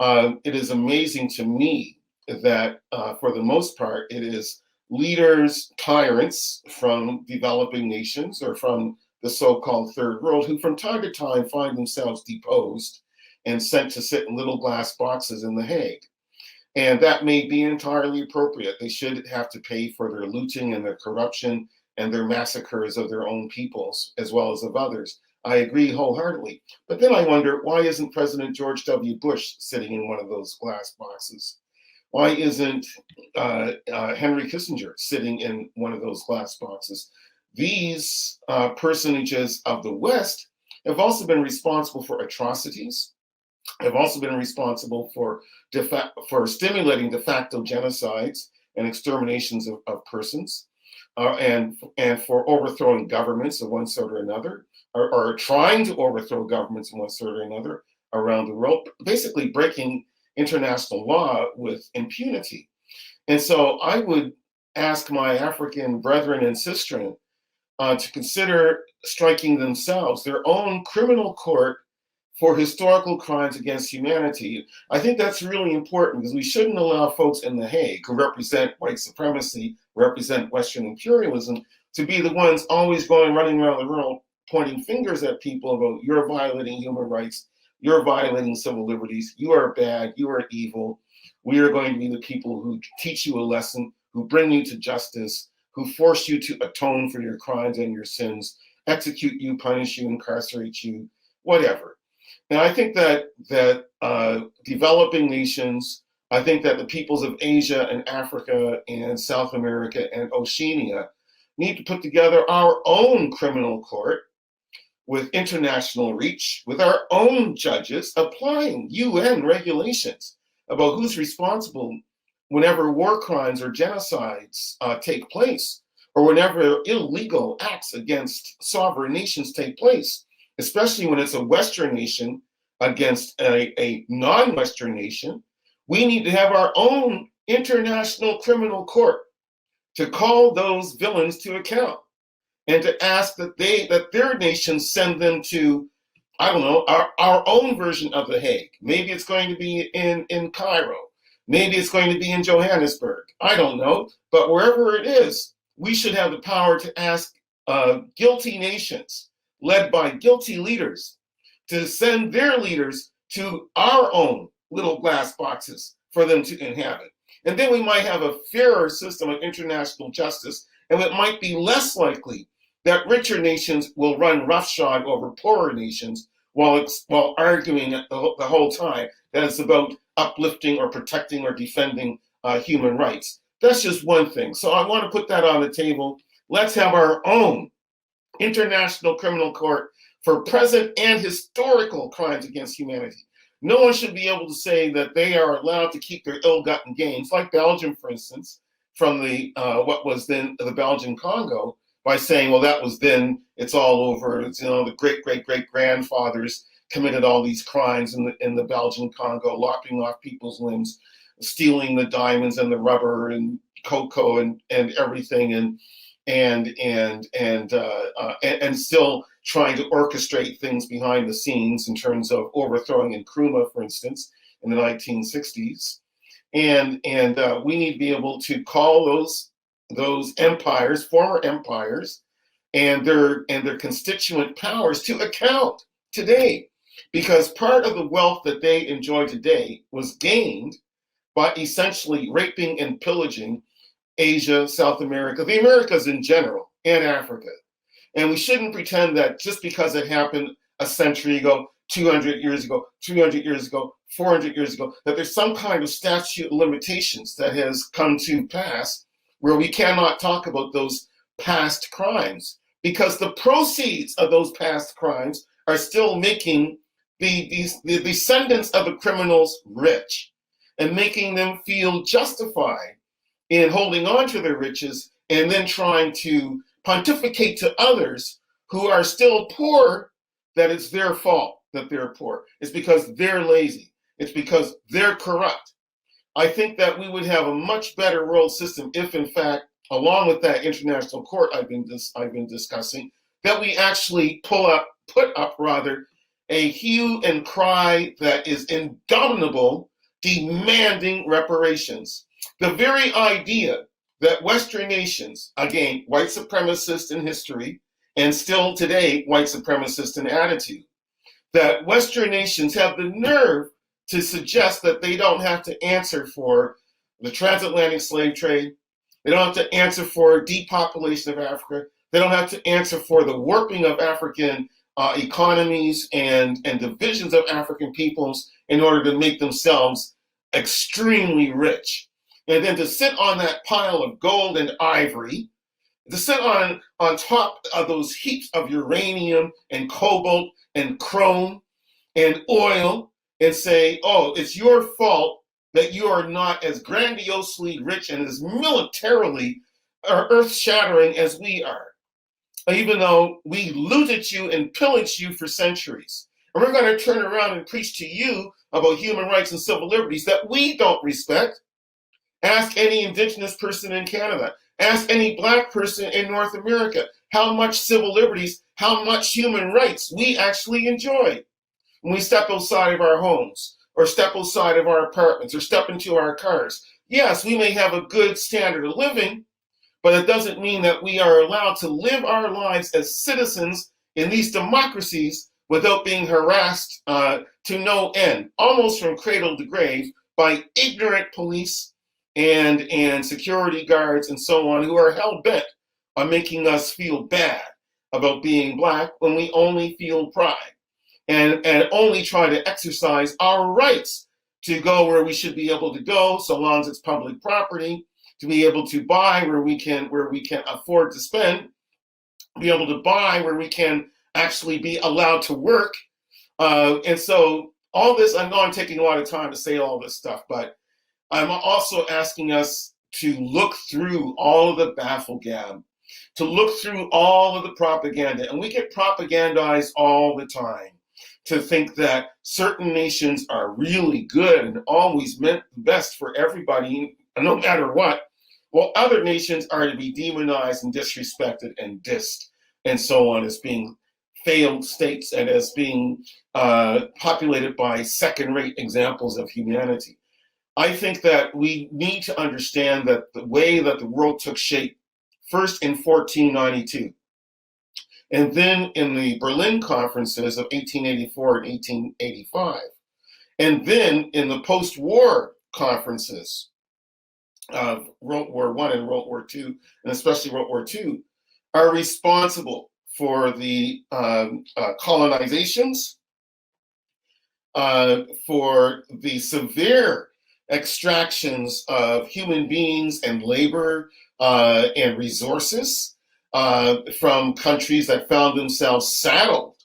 It is amazing to me that, for the most part, it is leaders, tyrants from developing nations or from the so-called third world who from time to time find themselves deposed and sent to sit in little glass boxes in The Hague. And that may be entirely appropriate. They should have to pay for their looting and their corruption and their massacres of their own peoples as well as of others. I agree wholeheartedly. But then I wonder, why isn't President George W. Bush sitting in one of those glass boxes? Why isn't Henry Kissinger sitting in one of those glass boxes? These personages of the West have also been responsible for atrocities, have also been responsible for stimulating de facto genocides and exterminations of persons, and for overthrowing governments of one sort or another, or trying to overthrow governments of one sort or another around the world, basically breaking international law with impunity. And so I would ask my African brethren and sistren to consider striking themselves their own criminal court for historical crimes against humanity. I think that's really important because we shouldn't allow folks in The Hague who represent white supremacy, represent Western imperialism, to be the ones always running around the world pointing fingers at people about you're violating human rights, you're violating civil liberties, you are bad, you are evil. We are going to be the people who teach you a lesson, who bring you to justice, who force you to atone for your crimes and your sins, execute you, punish you, incarcerate you, whatever. And I think that developing nations, I think that the peoples of Asia and Africa and South America and Oceania need to put together our own criminal court with international reach, with our own judges applying UN regulations about who's responsible whenever war crimes or genocides take place, or whenever illegal acts against sovereign nations take place, especially when it's a Western nation against a non-Western nation. We need to have our own international criminal court to call those villains to account and to ask that their nations send them to, I don't know, our own version of The Hague. Maybe it's going to be in Cairo. Maybe it's going to be in Johannesburg. I don't know. But wherever it is, we should have the power to ask guilty nations led by guilty leaders to send their leaders to our own little glass boxes for them to inhabit. And then we might have a fairer system of international justice, and it might be less likely that richer nations will run roughshod over poorer nations while arguing the whole time that it's about uplifting or protecting or defending human rights. That's just one thing. So I want to put that on the table. Let's have our own international criminal court for present and historical crimes against humanity. No one should be able to say that they are allowed to keep their ill-gotten gains, like Belgium, for instance, from what was then the Belgian Congo, by saying, well, that was then, it's all over. It's, the great-great-great-grandfathers committed all these crimes in the Belgian Congo, lopping off people's limbs, stealing the diamonds and the rubber and cocoa and everything, and still trying to orchestrate things behind the scenes in terms of overthrowing Nkrumah, for instance, in the 1960s. And we need to be able to call those empires, former empires, and their constituent powers to account today, because part of the wealth that they enjoy today was gained by essentially raping and pillaging Asia, South America, the Americas in general, and Africa. And we shouldn't pretend that just because it happened a century ago, 200 years ago, 300 years ago, 400 years ago, that there's some kind of statute of limitations that has come to pass where we cannot talk about those past crimes, because the proceeds of those past crimes are still making the descendants of the criminals rich and making them feel justified in holding on to their riches and then trying to pontificate to others who are still poor that it's their fault that they're poor. It's because they're lazy. It's because they're corrupt. I think that we would have a much better world system if, in fact, along with that international court I've been discussing, that we actually put up a hue and cry that is indomitable, demanding reparations. The very idea that Western nations, again, white supremacist in history, and still today, white supremacist in attitude, that Western nations have the nerve to suggest that they don't have to answer for the transatlantic slave trade. They don't have to answer for depopulation of Africa. They don't have to answer for the warping of African economies and divisions of African peoples in order to make themselves extremely rich. And then to sit on that pile of gold and ivory, to sit on top of those heaps of uranium and cobalt and chrome and oil and say, oh, it's your fault that you are not as grandiosely rich and as militarily earth-shattering as we are, even though we looted you and pillaged you for centuries. And we're going to turn around and preach to you about human rights and civil liberties that we don't respect. Ask any indigenous person in Canada. Ask any black person in North America how much civil liberties, how much human rights we actually enjoy when we step outside of our homes or step outside of our apartments or step into our cars. Yes, we may have a good standard of living, but it doesn't mean that we are allowed to live our lives as citizens in these democracies without being harassed to no end, almost from cradle to grave, by ignorant police and security guards and so on, who are hell-bent on making us feel bad about being black when we only feel pride and only try to exercise our rights to go where we should be able to go, so long as it's public property, to be able to buy where we can afford to spend, be able to buy where we can actually be allowed to work. And so all this, I know I'm taking a lot of time to say all this stuff, but I'm also asking us to look through all of the bafflegab, to look through all of the propaganda. And we get propagandized all the time to think that certain nations are really good and always meant the best for everybody, no matter what, while other nations are to be demonized and disrespected and dissed and so on, as being failed states and as being populated by second-rate examples of humanity. I think that we need to understand that the way that the world took shape, first in 1492, and then in the Berlin conferences of 1884 and 1885, and then in the post-war conferences of World War I and World War II, and especially World War II, are responsible for the colonizations, for the severe extractions of human beings and labor and resources from countries that found themselves saddled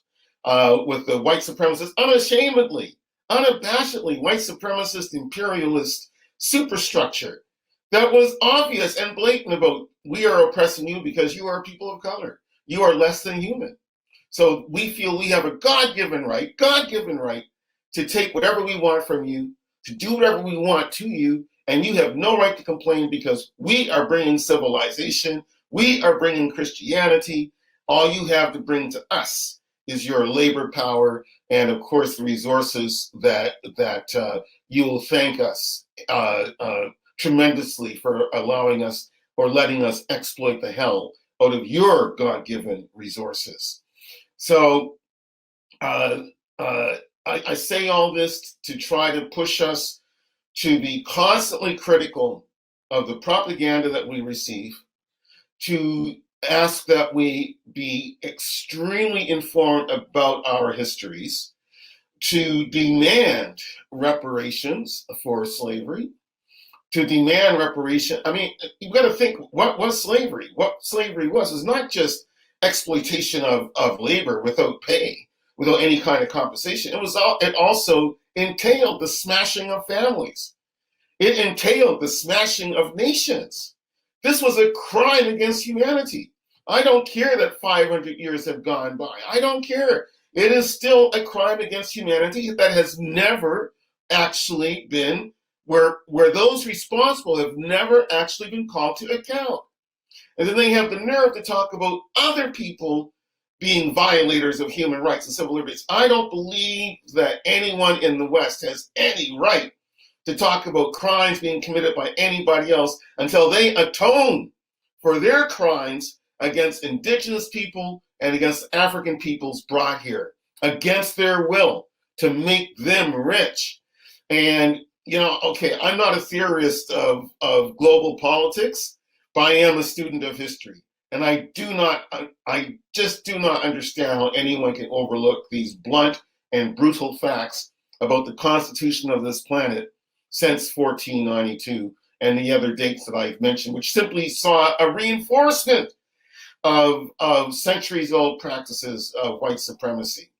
with the white supremacist, unashamedly, unabashedly white supremacist imperialist superstructure that was obvious and blatant about, we are oppressing you because you are people of color. You are less than human. So we feel we have a God-given right to take whatever we want from you, to do whatever we want to you, and you have no right to complain because we are bringing civilization, we are bringing Christianity. All you have to bring to us is your labor power and, of course, the resources that you will thank us tremendously for allowing us or letting us exploit the hell out of your God-given resources. So I say all this to try to push us to be constantly critical of the propaganda that we receive, to ask that we be extremely informed about our histories, to demand reparations for slavery, to demand reparation. I mean, you've got to think, what was slavery? What slavery was not just exploitation of labor without pay, without any kind of compensation. It also entailed the smashing of families. It entailed the smashing of nations. This was a crime against humanity. I don't care that 500 years have gone by. I don't care. It is still a crime against humanity that has never actually been, where those responsible have never actually been called to account. And then they have the nerve to talk about other people being violators of human rights and civil liberties. I don't believe that anyone in the West has any right to talk about crimes being committed by anybody else until they atone for their crimes against indigenous people and against African peoples brought here against their will to make them rich. And, okay, I'm not a theorist of global politics, but I am a student of history. And I just do not understand how anyone can overlook these blunt and brutal facts about the constitution of this planet since 1492 and the other dates that I've mentioned, which simply saw a reinforcement of centuries-old practices of white supremacy.